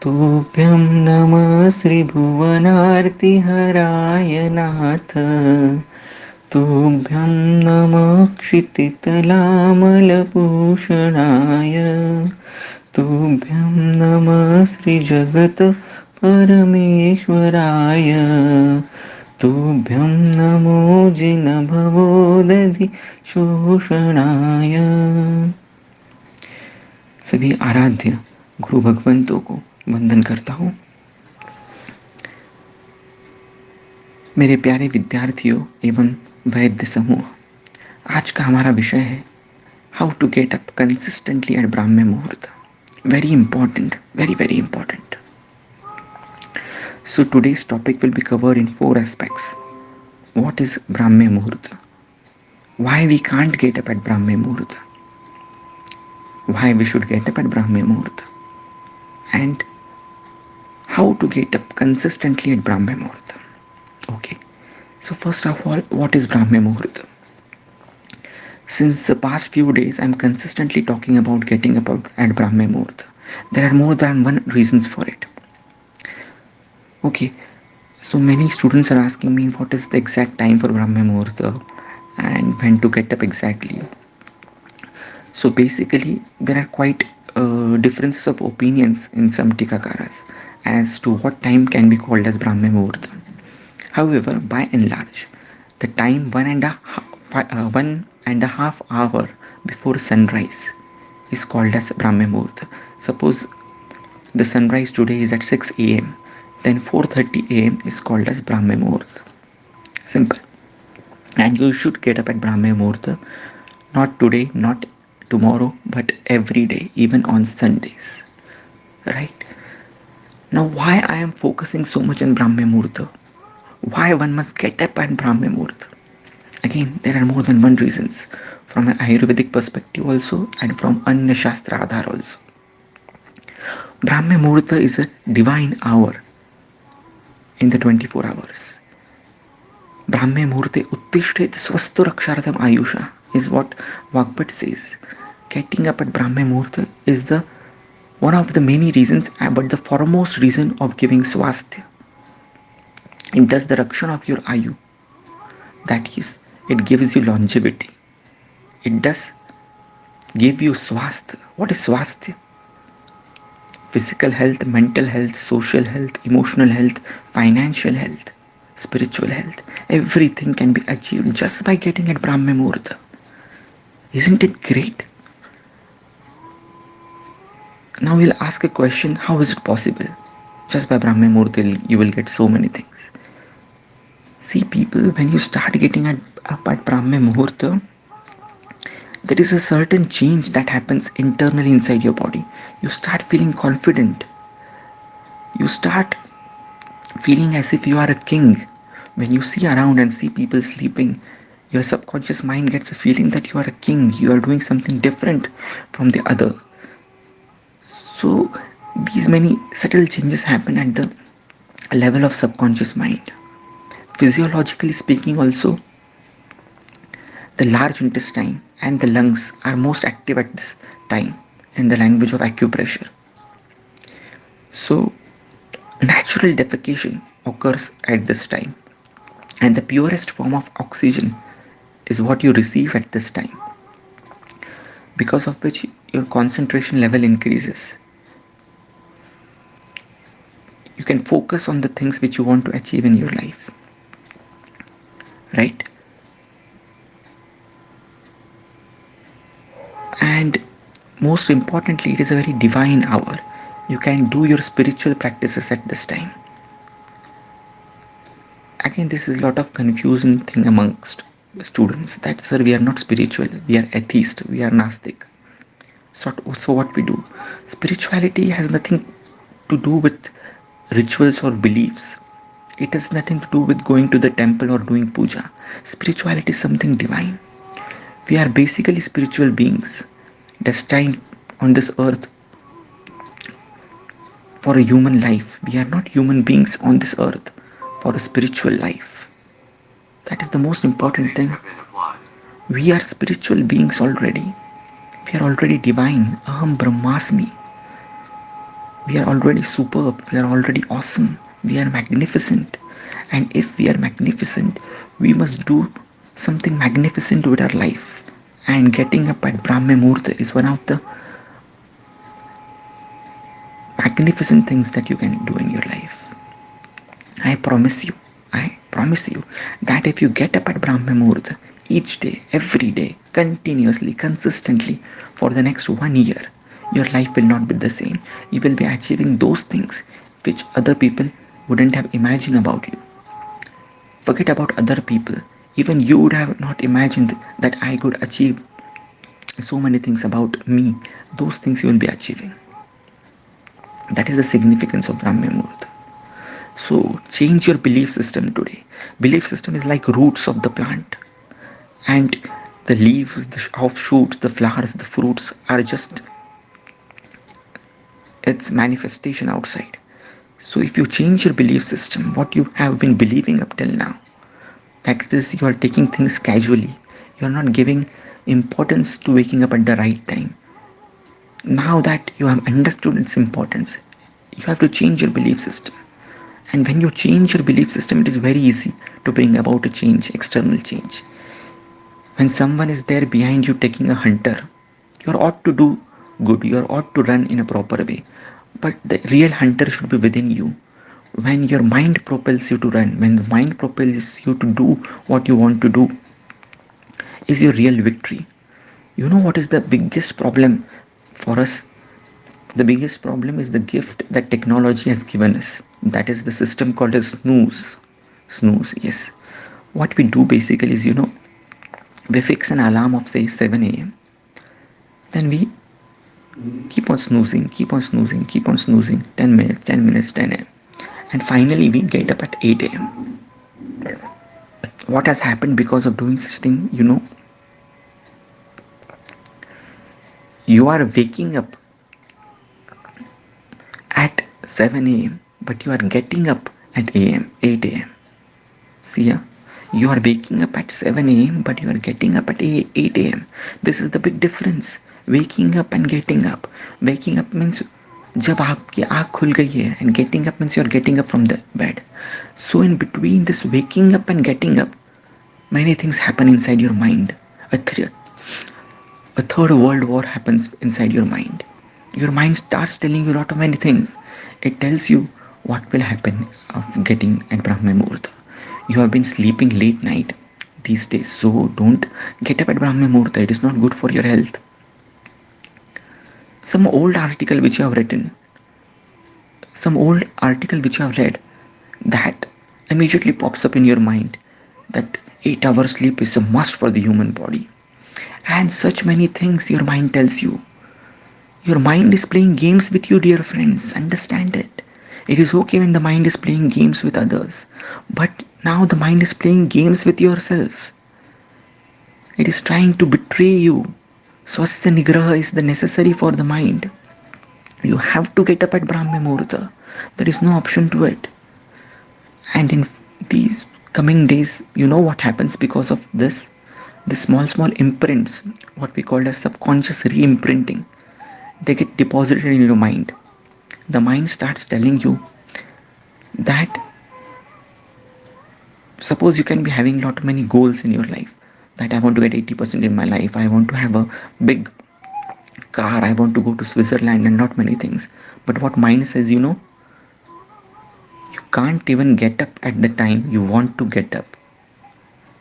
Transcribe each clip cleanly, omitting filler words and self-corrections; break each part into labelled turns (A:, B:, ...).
A: तुभ्यं नमः श्रीभुवनार्तिहराय नाथ। तुभ्यं नमः क्षितितलामलभूषणाय। तुभ्यं नमः श्रीजगत् परमेश्वराय। तुभ्यं नमो जिनभवोदधि शोषणाय। सभी आराध्य गुरु भगवंतों को वंदन करता हूँ। मेरे प्यारे विद्यार्थियों एवं वैद्य समूह, आज का हमारा विषय है how to get up consistently at Brahmi Muhurta. Very important, very very important. So today's topic will be covered in four aspects. What is Brahmi Muhurta? Why we can't get up at Brahmi Muhurta? Why we should get up at Brahmi Muhurta? And how to get up consistently at Brahmi Muhurta. Okay. So first of all, what is Brahmi Muhurta? Since the past few days, I'm consistently talking about getting up at Brahmi Muhurta. There are more than one reasons for it. Okay, so many students are asking me what is the exact time for Brahmi Muhurta and when to get up exactly. So basically, there are quite differences of opinions in some Tikakaras as to what time can be called as Brahmi Muhurta. However, by and large, the time 1.5 hour before sunrise is called as Brahmi Muhurta. Suppose the sunrise today is at 6 a.m. then 4:30 a.m. is called as Brahmi Muhurta. Simple. And you should get up at Brahmi Muhurta, not today, not tomorrow, but every day, even on Sundays. Right? Now, why I am focusing so much on Brahmi Muhurta? Why one must get up at Brahmi Muhurta? Again, there are more than one reasons, from an Ayurvedic perspective also and from Anya Shastra Adhar also. Brahmi Muhurta is a divine hour in the 24 hours. Brahmi Muhurte uttishtet swasto rakshartham ayusha is what Vagbhat says. Getting up at Brahmi Muhurta is the one of the many reasons, but the foremost reason of giving swasthya. It does the rakshan of your ayu. That is, it gives you longevity. It does give you swasthya. What is swasthya? Physical health, mental health, social health, emotional health, financial health, spiritual health. Everything can be achieved just by getting at Brahmi Muhurta. Isn't it great? Now we'll ask a question, how is it possible? Just by Brahmi Muhurta you will get so many things. See people, when you start getting up at Brahmi Muhurta, there is a certain change that happens internally inside your body. You start feeling confident. You start feeling as if you are a king. When you see around and see people sleeping, your subconscious mind gets a feeling that you are a king. You are doing something different from the other. So these many subtle changes happen at the level of subconscious mind. Physiologically speaking also, the large intestine and the lungs are most active at this time in the language of acupressure. So natural defecation occurs at this time, and the purest form of oxygen is what you receive at this time, because of which your concentration level increases. You can focus on the things which you want to achieve in your life, right? And most importantly, it is a very divine hour. You can do your spiritual practices at this time. Again, this is a lot of confusion thing amongst students that, sir, we are not spiritual, we are atheist, we are Nastic. So what we do? Spirituality has nothing to do with rituals or beliefs. It has nothing to do with going to the temple or doing puja. Spirituality is something divine. We are basically spiritual beings destined on this earth for a human life. We are not human beings on this earth for a spiritual life. That is the most important thing. We are spiritual beings already. We are already divine. Aham Brahmasmi. We are already superb, we are already awesome, we are magnificent. And if we are magnificent, we must do something magnificent with our life. And getting up at Brahma Muhurta is one of the magnificent things that you can do in your life. I promise you, I promise you that if you get up at Brahma Muhurta each day, every day, continuously, consistently for the next 1 year, your life will not be the same. You will be achieving those things which other people wouldn't have imagined about you. Forget about other people. Even you would have not imagined that I could achieve so many things about me. Those things you will be achieving. That is the significance of Brahma Muhurta. So change your belief system today. Belief system is like roots of the plant, and the leaves, the offshoots, the flowers, the fruits are just its manifestation outside. So if you change your belief system, what you have been believing up till now, that is, you are taking things casually. You are not giving importance to waking up at the right time. Now that you have understood its importance, you have to change your belief system. And when you change your belief system, it is very easy to bring about a change, external change. When someone is there behind you taking a hunter, you ought to do good, you ought to run in a proper way. But the real hunter should be within you. When your mind propels you to run, when the mind propels you to do what you want to do, is your real victory. You know what is the biggest problem for us? The biggest problem is the gift that technology has given us. That is the system called as snooze. Snooze, yes. What we do basically is, we fix an alarm of say 7 a.m. Then we keep on snoozing, keep on snoozing, keep on snoozing. 10 minutes, 10 minutes, 10 a.m. And finally we get up at 8 a.m. What has happened because of doing such thing? You are waking up at 7 a.m. but you are getting up at 8 a.m. See ya. You are waking up at 7 a.m. but you are getting up at 8 a.m. This is the big difference. Waking up and getting up. Waking up means जब आपकी आँख खुल गई है, and getting up means you are getting up from the bed. So in between this waking up and getting up, many things happen inside your mind. A third world war happens inside your mind. Your mind starts telling you a lot of many things. It tells you what will happen of getting at Brahma Muhurta. You have been sleeping late night these days, so don't get up at Brahma Muhurta. It is not good for your health. Some old article which you have written, some old article which you have read, that immediately pops up in your mind that 8 hours sleep is a must for the human body. And such many things your mind tells you. Your mind is playing games with you, dear friends. Understand it. It is okay when the mind is playing games with others, but now the mind is playing games with yourself. It is trying to betray you. Swasthya Nigraha is the necessary for the mind. You have to get up at Brahma Muhurta. There is no option to it. And in these coming days, you know what happens because of this? The small imprints, what we call as subconscious re-imprinting, they get deposited in your mind. The mind starts telling you that, suppose you can be having lot many goals in your life, that I want to get 80% in my life, I want to have a big car, I want to go to Switzerland, and not many things. But what mind says, you can't even get up at the time you want to get up.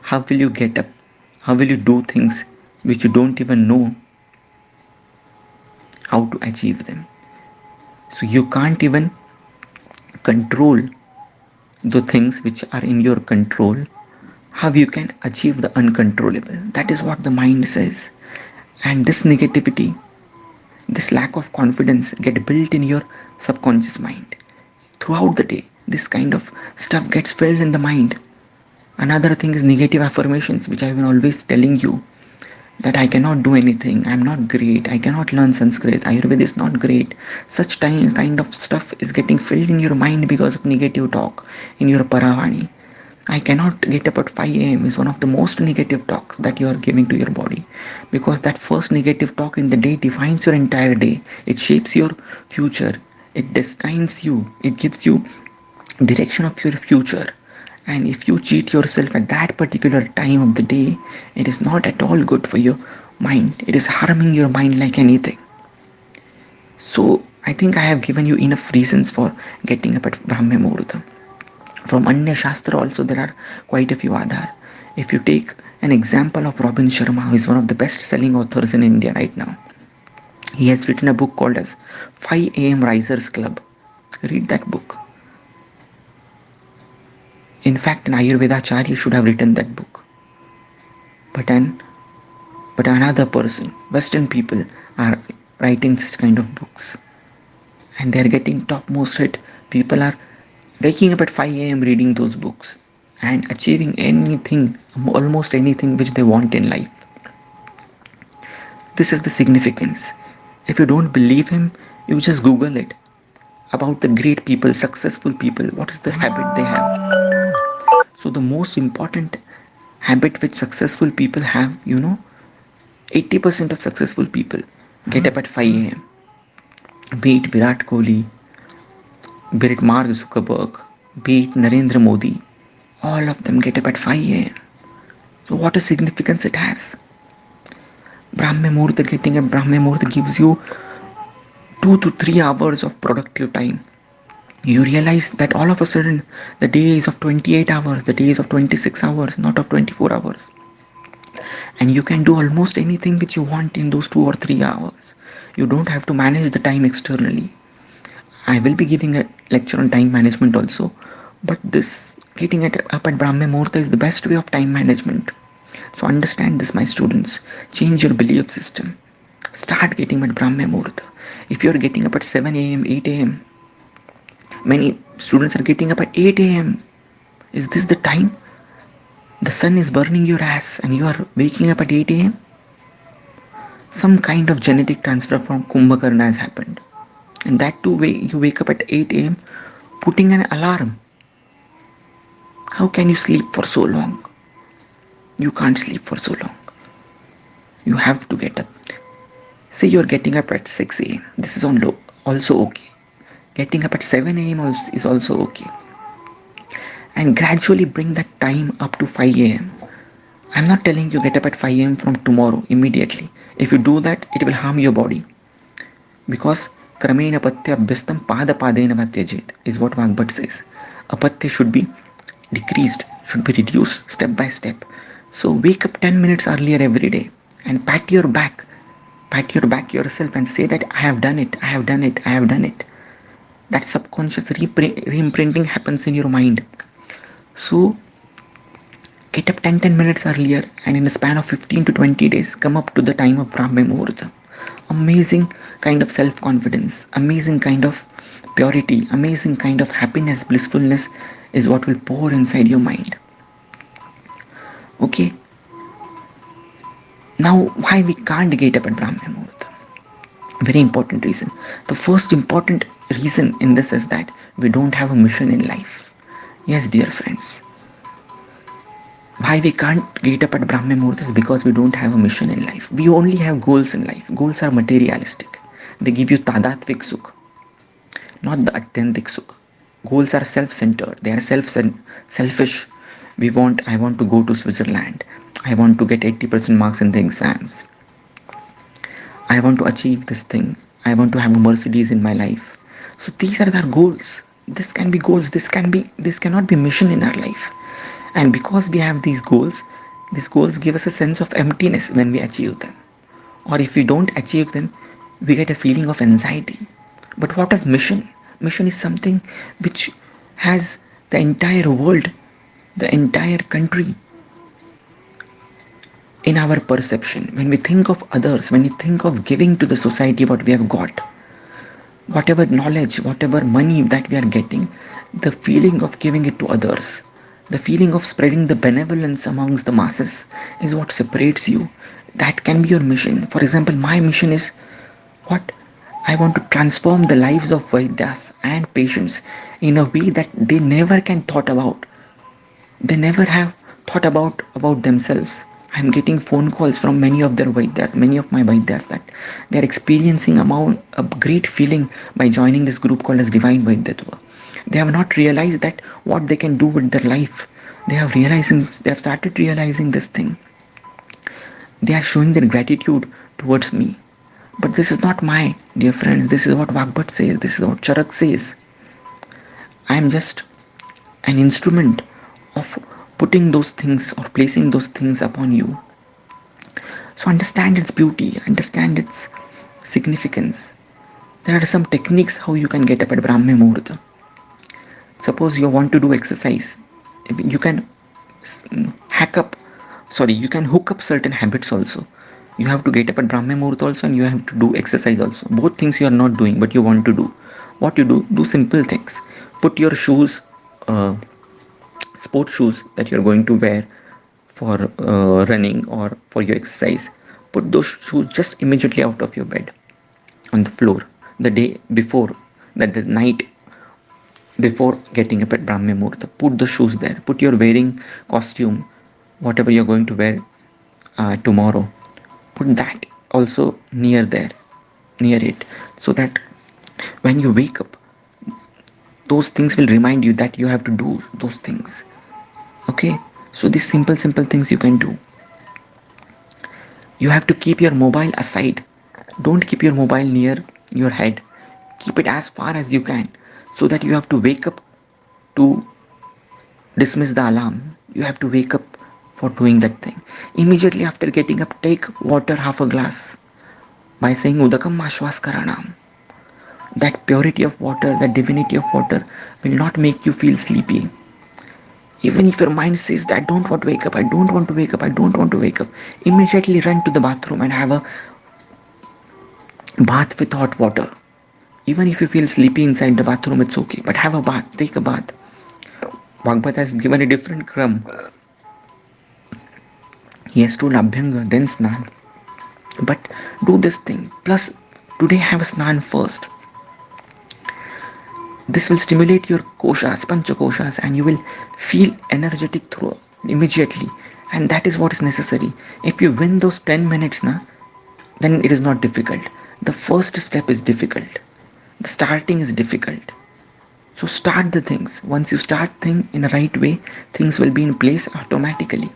A: How will you get up? How will you do things which you don't even know how to achieve them? So you can't even control the things which are in your control. How you can achieve the uncontrollable? That is what the mind says. And this negativity, this lack of confidence get built in your subconscious mind. Throughout the day, this kind of stuff gets filled in the mind. Another thing is negative affirmations, which I've been always telling you, that I cannot do anything, I'm not great, I cannot learn Sanskrit, Ayurveda is not great. Such kind of stuff is getting filled in your mind because of negative talk in your Paravani. I cannot get up at 5 a.m. is one of the most negative talks that you are giving to your body, because that first negative talk in the day defines your entire day. It shapes your future. It destines you, it gives you direction of your future. And if you cheat yourself at that particular time of the day, it is not at all good for your mind. It is harming your mind like anything. So I think I have given you enough reasons for getting up at Brahma Muhurta. From Anya Shastra also there are quite a few Adhar. If you take an example of Robin Sharma, who is one of the best selling authors in India right now, he has written a book called as 5 a.m. Risers Club. Read that book. In fact, an Ayurvedacharya should have written that book. But an but another person, Western people, are writing such kind of books, and they are getting topmost hit. People are waking up at 5 a.m. reading those books and achieving anything, almost anything which they want in life. This is the significance. If you don't believe him, you just Google it about the great people, successful people. What is the habit they have? So, the most important habit which successful people have, 80% of successful people get up at 5 a.m. Be it Virat Kohli, be it Mark Zuckerberg, be it Narendra Modi, all of them get up at 5 a.m. So, what a significance it has. Brahma Muhurta, getting up Brahma Muhurta gives you 2 to 3 hours of productive time. You realize that all of a sudden the day is of 28 hours, the day is of 26 hours, not of 24 hours. And you can do almost anything which you want in those 2 or 3 hours. You don't have to manage the time externally. I will be giving a lecture on time management also, but this getting it up at Brahma Muhurta is the best way of time management. So understand this, my students. Change your belief system. Start getting at Brahma Muhurta. If you are getting up at 7 a.m., 8 a.m., many students are getting up at 8 a.m. Is this the time? The sun is burning your ass and you are waking up at 8 a.m.? Some kind of genetic transfer from Kumbhakarna has happened. And that too, you wake up at 8 a.m. putting an alarm. How can you sleep for so long? You can't sleep for so long. You have to get up. Say you're getting up at 6 a.m. This is also okay. Getting up at 7 a.m. is also okay. And gradually bring that time up to 5 a.m. I'm not telling you get up at 5 a.m. from tomorrow immediately. If you do that, it will harm your body. Because Kramena Patya Abhyastam Pada Padena Vatyajet is what Vagbhat says. Apatya should be decreased, should be reduced step by step. So wake up 10 minutes earlier every day and pat your back yourself and say that I have done it, I have done it, I have done it. That subconscious re-imprinting happens in your mind. So get up 10 minutes earlier and in a span of 15 to 20 days come up to the time of Brahma Muhurta. Amazing kind of self-confidence, amazing kind of purity, amazing kind of happiness, blissfulness is what will pour inside your mind. Okay. Now, why we can't get up at Brahma Muhurta? Very important reason. The first important reason in this is that we don't have a mission in life. Yes, dear friends. Why we can't get up at Brahma Muhurta is because we don't have a mission in life. We only have goals in life. Goals are materialistic. They give you tadatvik sukh, not the atyantik sukh. Goals are self-centered. They are selfish. I want to go to Switzerland. I want to get 80% marks in the exams. I want to achieve this thing. I want to have a Mercedes in my life. So these are our goals. This can be goals. This cannot be mission in our life. And because we have these goals give us a sense of emptiness when we achieve them. Or if we don't achieve them, we get a feeling of anxiety. But what is mission? Mission is something which has the entire world, the entire country in our perception. When we think of others, when we think of giving to the society what we have got, whatever knowledge, whatever money that we are getting, the feeling of giving it to others, the feeling of spreading the benevolence amongst the masses is what separates you. That can be your mission. For example, my mission is what? I want to transform the lives of Vaidyas and patients in a way that they never can thought about. They never have thought about themselves. I'm getting phone calls from many of my Vaidyas, that they are experiencing a great feeling by joining this group called as Divine Vaidyatva. They have not realized that what they can do with their life. They have started realizing this thing. They are showing their gratitude towards me. But this is not my dear friends. This is what Vagbhat says. This is what Charak says. I am just an instrument of putting those things or placing those things upon you. So understand its beauty, understand its significance. There are some techniques how you can get up at Brahma Muhurta. Suppose you want to do exercise, you can hack up, you can hook up certain habits also. You have to get up at Brahma Muhurta also, and you have to do exercise also. Both things you are not doing, but you want to do. What you do simple things. Put your shoes, uh, sports shoes that you are going to wear for running or for your exercise. Put those shoes just immediately out of your bed on the floor the day before, that the night before getting up at Brahma Muhurta. Put the shoes there. Put your wearing costume, whatever you're going to wear tomorrow. Put that also near it, so that when you wake up, those things will remind you that you have to do those things. Okay, so these simple things you can do. You have to keep your mobile aside. Don't keep your mobile near your head. Keep it as far as you can, so that you have to wake up to dismiss the alarm. You have to wake up for doing that thing. Immediately after getting up, take water half a glass by saying Udakam Ashwas Karanam. That purity of water, that divinity of water will not make you feel sleepy. Even if your mind says that I don't want to wake up, I don't want to wake up, I don't want to wake up, immediately run to the bathroom and have a bath with hot water. Even if you feel sleepy inside the bathroom, it's okay, but have a bath, take a bath. Bhagavad has given a different crumb. He has told Abhyanga, then Snan. But do this thing. Plus, today have a Snan first. This will stimulate your koshas, pancha koshas, and you will feel energetic through immediately. And that is what is necessary. If you win those 10 minutes, then it is not difficult. The first step is difficult. The starting is difficult. So start the things. Once you start thing in the right way, things will be in place automatically.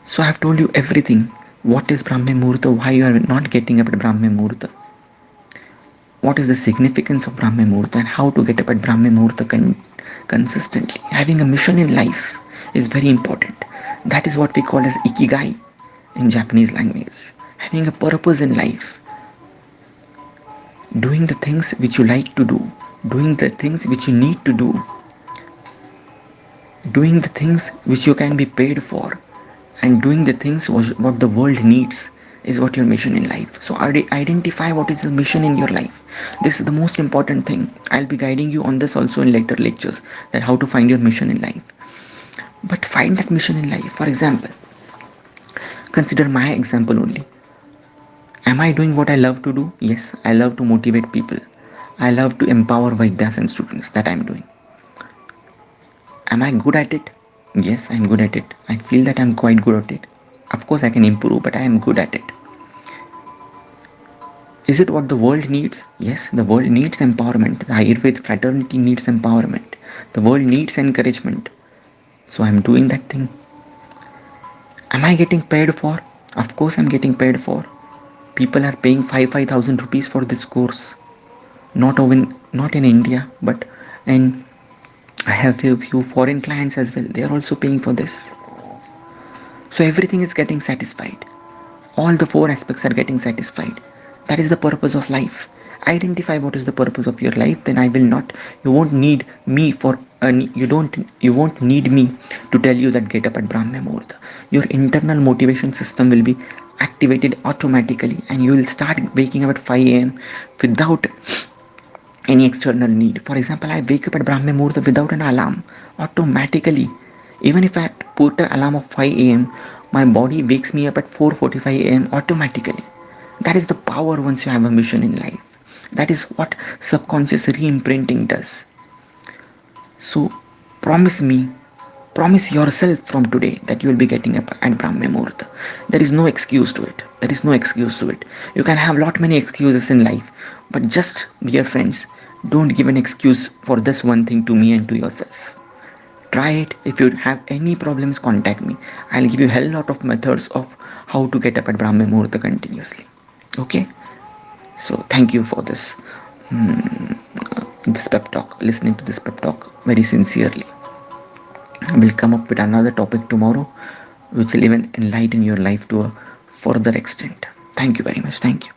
A: So I have told you everything. What is Brahma Muhurta? Why you are not getting up at Brahma Muhurta? What is the significance of Brahma Muhurta, and how to get up at Brahma Muhurta consistently. Having a mission in life is very important. That is what we call as ikigai in Japanese language. Having a purpose in life, doing the things which you like to do, doing the things which you need to do, doing the things which you can be paid for, and doing the things what the world needs is what your mission in life. So identify what is the mission in your life. This is the most important thing. I'll be guiding you on this also in later lectures, that how to find your mission in life. But find that mission in life. For example, consider my example only. Am I doing what I love to do? Yes, I love to motivate people. I love to empower Vaidyas and students. That I'm doing. Am I good at it? Yes, I'm good at it. I feel that I'm quite good at it. Of course, I can improve, but I am good at it. Is it what the world needs? Yes, the world needs empowerment. The Ayurveda fraternity needs empowerment. The world needs encouragement. So I'm doing that thing. Am I getting paid for? Of course, I'm getting paid for. People are paying 5,000 rupees for this course. Not in India, but in I have a few foreign clients as well. They are also paying for this. So everything is getting satisfied. All the four aspects are getting satisfied. That is the purpose of life. Identify what is the purpose of your life, then I will not, you won't need me for you won't need me to tell you that get up at Brahma Muhurta. Your internal motivation system will be activated automatically, and you will start waking up at 5 a.m. without any external need. For example, I wake up at Brahma Muhurta without an alarm automatically. Even if I put an alarm of 5 a.m., my body wakes me up at 4:45 a.m. automatically. That is the power once you have a mission in life. That is what subconscious re-imprinting does. So promise me Promise yourself from today that you will be getting up at Brahma Muhurta. There is no excuse to it. There is no excuse to it. You can have lot many excuses in life, but just, dear friends, don't give an excuse for this one thing to me and to yourself. Try it. If you have any problems, contact me. I'll give you hell lot of methods of how to get up at Brahma Muhurta continuously. Okay? So thank you for this pep talk, listening to this pep talk very sincerely. We'll come up with another topic tomorrow, which will even enlighten your life to a further extent. Thank you very much. Thank you.